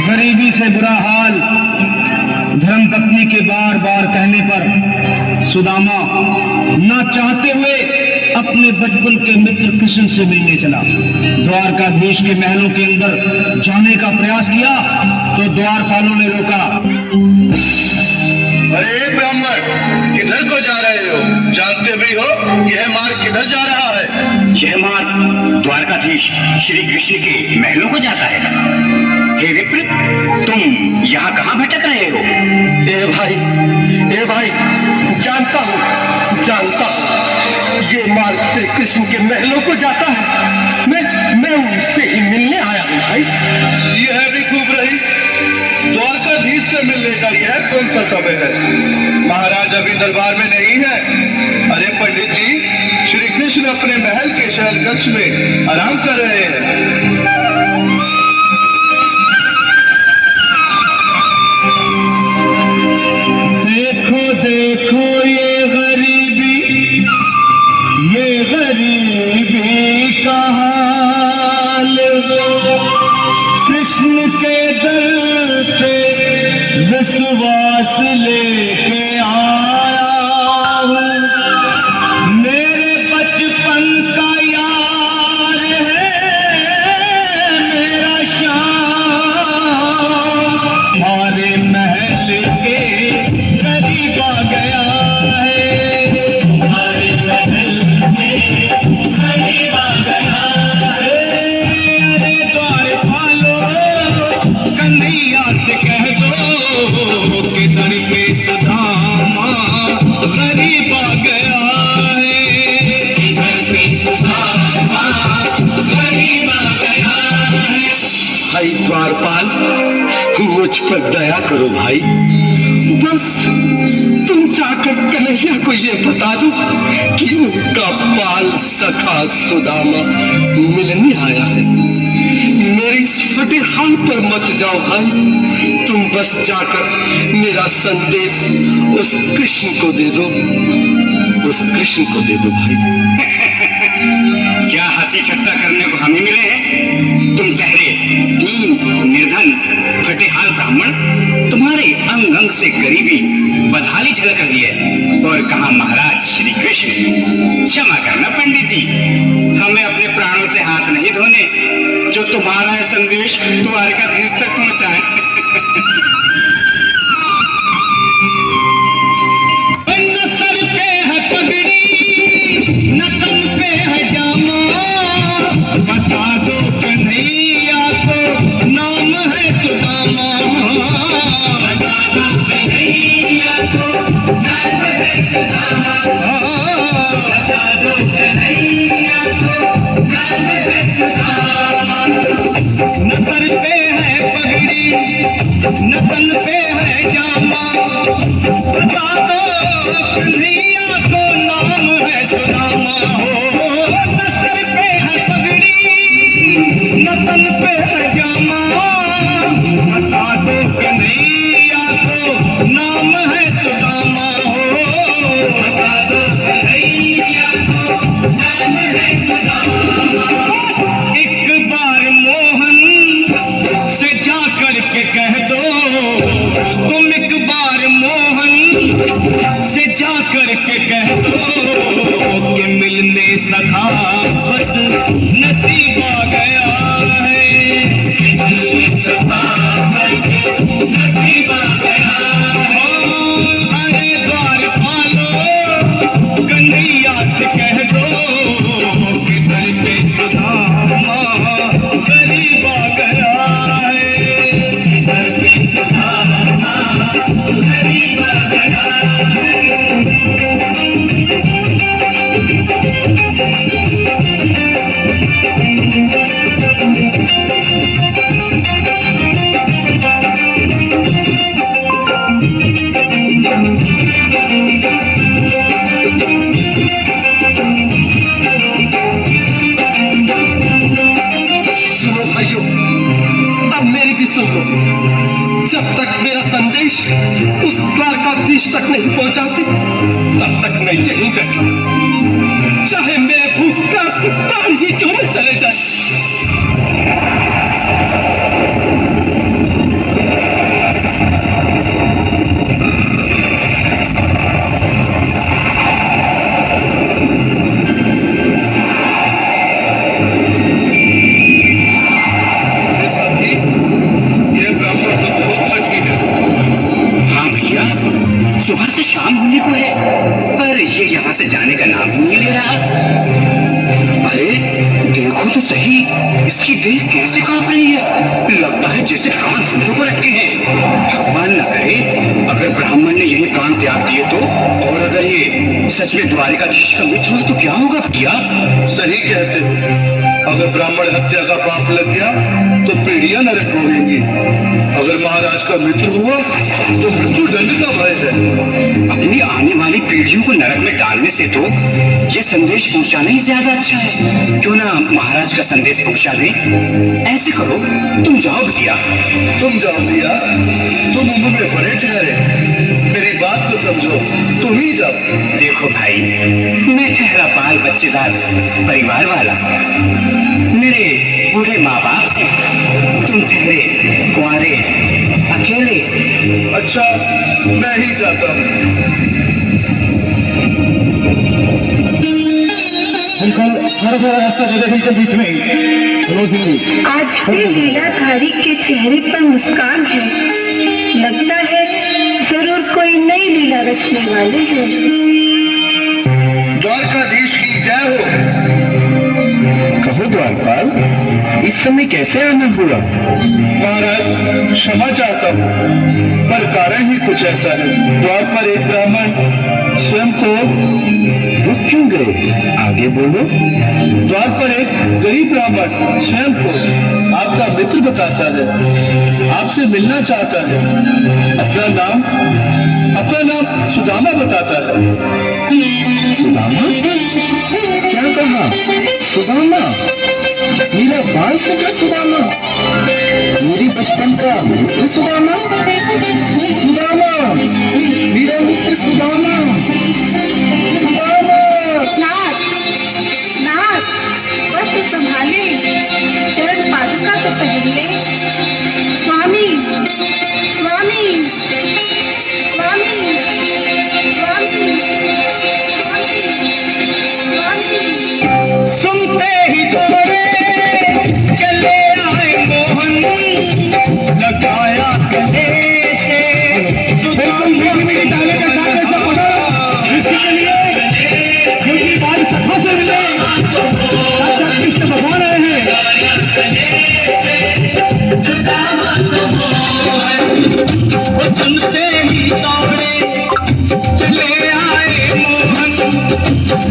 गरीबी से बुरा हाल धर्मपत्नी के बार बार कहने पर सुदामा न चाहते हुए अपने बचपन के मित्र कृष्ण से मिलने चला। द्वारकाधीश के महलों के अंदर जाने का प्रयास किया तो द्वारपालों ने रोका। अरे ब्राह्मण, किधर को जा रहे हो? जानते भी हो यह मार्ग किधर जा रहा है? यह मार्ग द्वारकाधीश श्री कृष्ण के महलों को जाता है। हे विप्र, तुम यहाँ कहाँ भटक रहे हो? ए भाई, जानता हूँ ये मार्ग श्री कृष्ण के महलों को जाता है। मैं उनसे ही मिलने आया हूँ भाई। यह भी खूब रही, द्वारकाधीश से मिलने का यह कौन सा समय है? महाराज अभी दरबार में नहीं है। अरे पंडित जी, श्री कृष्ण अपने महल के शयन कक्ष में आराम कर रहे हैं। देखो ये गरीबी का हाल, कृष्ण के दर पे विश्वास लेके आया हूँ। मेरे बचपन का यार है मेरा श्याम, हमारे महल के करीब आ गया है, हमारे महल के करीब आ गया है। अरे द्वारपालो, कन्हैया से कह दो कि दर पे सुदामा करीब आ गया है, दर पे सुदामा करीब आ गया है। भाई द्वारपाल, मुझ पर दया करो भाई। बस तुम जाकर कन्हैया को ये बता दो कि उनका बाल सखा सुदामा मिलने आया है। मेरे इस फटे हाल पर मत जाओ भाई, तुम बस जाकर मेरा संदेश उस कृष्ण को दे दो, उस कृष्ण को दे दो भाई। क्या हंसी ठट्टा करने को हमें मिले हैं? तुम ठहरे दीन निर्धन फटेहाल ब्राह्मण, तुम्हारे अंग अंग से गरीबी बदहाली झलक रही है। और कहा महाराज श्री कृष्ण? क्षमा करना पंडित जी, हमें अपने प्राणों से हाथ नहीं धोने जो तुम्हारा संदेश द्वारकाधीश तक पहुंचाए। न तन पे है जामा, बता दो कन्हैया को नाम है सुदामा हो। न सर पे है पगड़ी, न तन पे है जामा, बता दो कन्हैया को नाम है सुदामा हो, बता दो कन्हैया को नाम है सुदामा। एक बार मोहन से जा करके कह दो, तुम एक बार मोहन से जा करके कह दो कि मिलने सखावत नसीब आ गया है, सखावत नसीब आ गया है। अरे द्वारपालो, कन्हैया से कह दो कि दर पे सुदामा करीब आ गया है, दर पे सुदामा करीब आ गया है। सुनो भाइयों, अब मेरी भी सुन लो। जब तक मेरा संदेश उस द्वारकाधीश तक नहीं पहुंचाती, तब तक मैं यहीं बैठा, चाहे मेरे भूख प्यास से प्राण ही क्यों न चले जाए। देह कैसे कांप रही है, लगता है जैसे प्राण होठों पर रखे हैं। भगवान न करे अगर ब्राह्मण ने यही प्राण त्याग दिए तो, और अगर ये सच में द्वारिकाधीश का मित्र हुआ तो क्या होगा भैया? सही कहते हो। अगर ब्राह्मण हत्या का पाप लग गया तो पीढ़ियां नरक भोगेंगी। अगर महाराज का मित्र हुआ तो मृत्यु दंड का भय है। अपनी आने वाली पीढ़ियों को नरक में डालने से तो ये संदेश पहुंचाना ही ज्यादा अच्छा है। क्यों ना महाराज का संदेश पहुंचा दे? ऐसे करो, तुम जाओ भैया। तुम जाओ भैया, तुम उम्र में बड़े ठहरे, मेरी बात को समझो, तुम ही जाओ। देखो भाई, मैं ठहरा बाल बच्चेदार परिवार वाला, मेरे बूढ़े माँ बाप हैं, तुम ठहरे कुंवारे अकेले। अच्छा, मैं ही जाता हूँ। रास्ता दे दे बिल्कुल बीच में ही। आज भी लीलाधारी के चेहरे पर मुस्कान है। लगता है जरूर कोई नई लीला रचने वाले हैं। द्वारकाधीश की जय हो। कहो द्वारपाल, इस समय कैसे आना हुआ? महाराज क्षमा चाहता हूँ, पर कारण ही कुछ ऐसा है। द्वार पर एक ब्राह्मण स्वयं को रुक क्यों गए? आगे बोलो। द्वार पर एक गरीब ब्राह्मण स्वयं को आपका मित्र बताता है, आपसे मिलना चाहता है। अपना नाम सुदामा बताता है। सुदामा? क्या कहा? सुदामा? मेरा बाल सका सुदामा? मेरी बचपन का मित्र सुदामा? सुदामा, मेरा मित्र सुदामा। सुदामा! नाथ, नाथ, वस्त्र संभाले, चरण पादुका तो पहन ले। स्वामी, स्वामी, स्वामी, स्वामी, स्वामी। सुनते ही दौड़े चले आए मोहन, लगाया गले से सुदामा में डाले के साथ ऐसा पड़ा इसके लिए क्योंकि बाल सखा से मिले साक्षात कृष्ण भगवान आए हैं। वो सुनते ही दौड़े चले आए मोहन,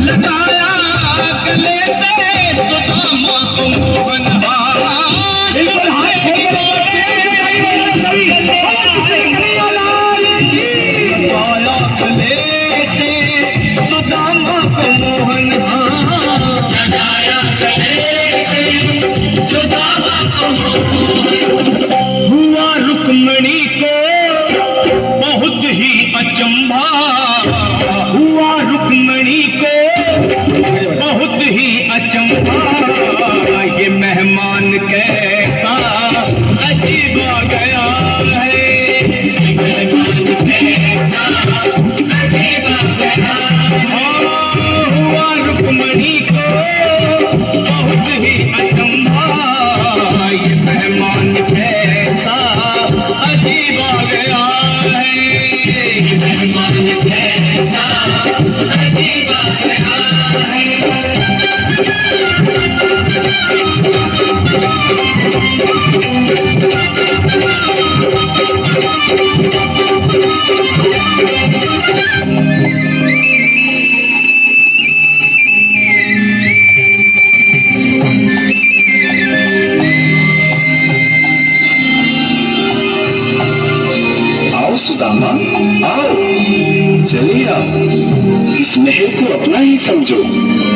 लगाया गले से सुदामा को मोहन। लगाया गले से सुदामा को मोहन, लगाया गले से सुदामा को मोहन। हुआ रुक्मणी को बहुत ही अचंभा, हुआ रुक्मणी को बहुत ही अचंभा, ये मेहमान कैसा अजीब आ गया है। हुआ रुक्मणी को बहुत ही अचंभा, ये मेहमान कैसा अजीब आ गया है। ये मेहमान कैसा अजीब आ गया है। आओ सुदामा, आओ, चलिए आओ। इस महल को अपना ही समझो।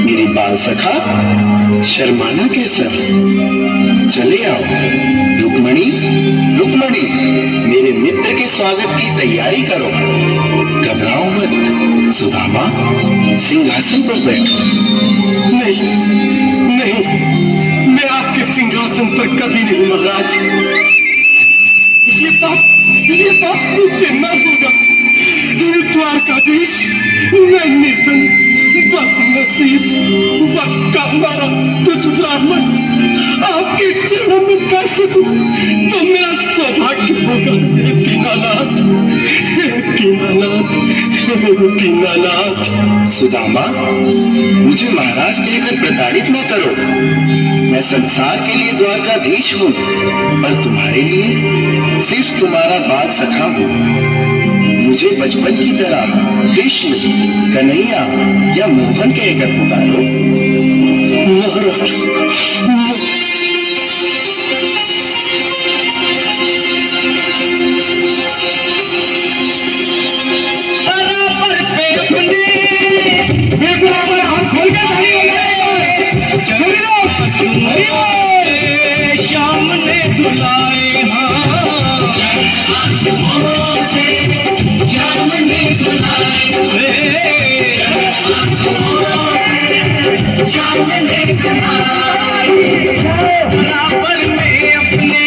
मेरी बाल सखा, शर्माना कैसा? चले आओ। रुक्मणी, रुक्मणी, मेरे मित्र के स्वागत की तैयारी करो। घबराओ मत। सुदामा, सिंहासन पर बैठो। नहीं, नहीं, मैं आपके सिंहासन पर कभी नहीं महाराज। ये पाप मुझसे न होगा। द्वारकाधीश, मैं निर्धन, बदनसीब, बदकामारा तुझ ब्राह्मण आपके चरणों में कर सकूं तो मेरा सौभाग्य होगा। दीनानाथ, दीनानाथ, दीनानाथ। सुदामा, मुझे महाराज कहकर प्रताड़ित न करो। मैं संसार के लिए द्वारकाधीश हूँ, पर तुम्हारे लिए सिर्फ तुम्हारा बाल सखा हूँ। मुझे बचपन की तरह कृष्ण, कन्हैया या मोहन कहकर पुकारो। महाराज, श्याम ने बुलाए श्याम ने बुलाए श्याम ने बराबर में अपने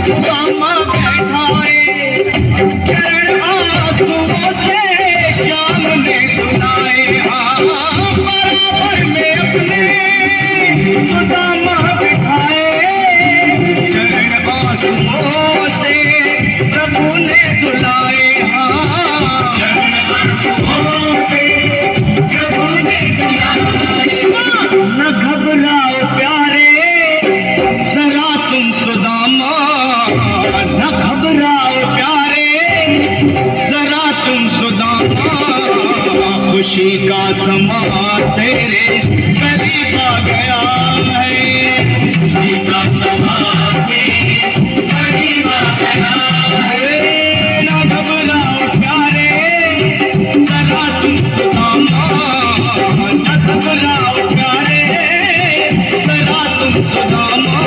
सुदामा बैठाए चरण आंसुओं से श्याम ने बुलाए बराबर में अपने सुदामा बिठाए चरण आंसुओं से प्रभु ने दुलाए चरण आंसुओं से प्रभु ने दुलाए। न घबराओ प्यारे जरा तुम सुदामा, न घबराओ प्यारे जरा तुम सुदामा, खुशी का समा तेरे करीब आ गया है, खुशी का समा तेरे करीब आ गया है। ना घबराओ प्यारे जरा तुम सुदामा, ना घबराओ प्यारे जरा तुम सुदामा,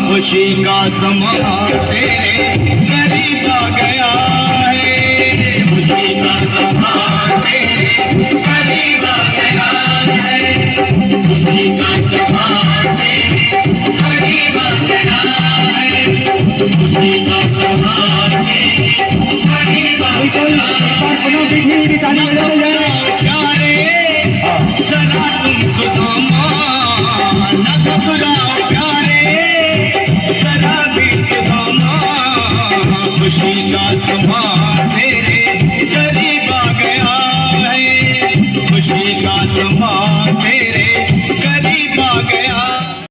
खुशी का समा तेरे करीब आ गया है, खुशी का समा तेरे करीब आ गया है, खुशी का समा तेरे करीब आ गया है, खुशी का समा तेरे करीब आ गया है। प्यारे जरा तुम सुदामा, न घबरा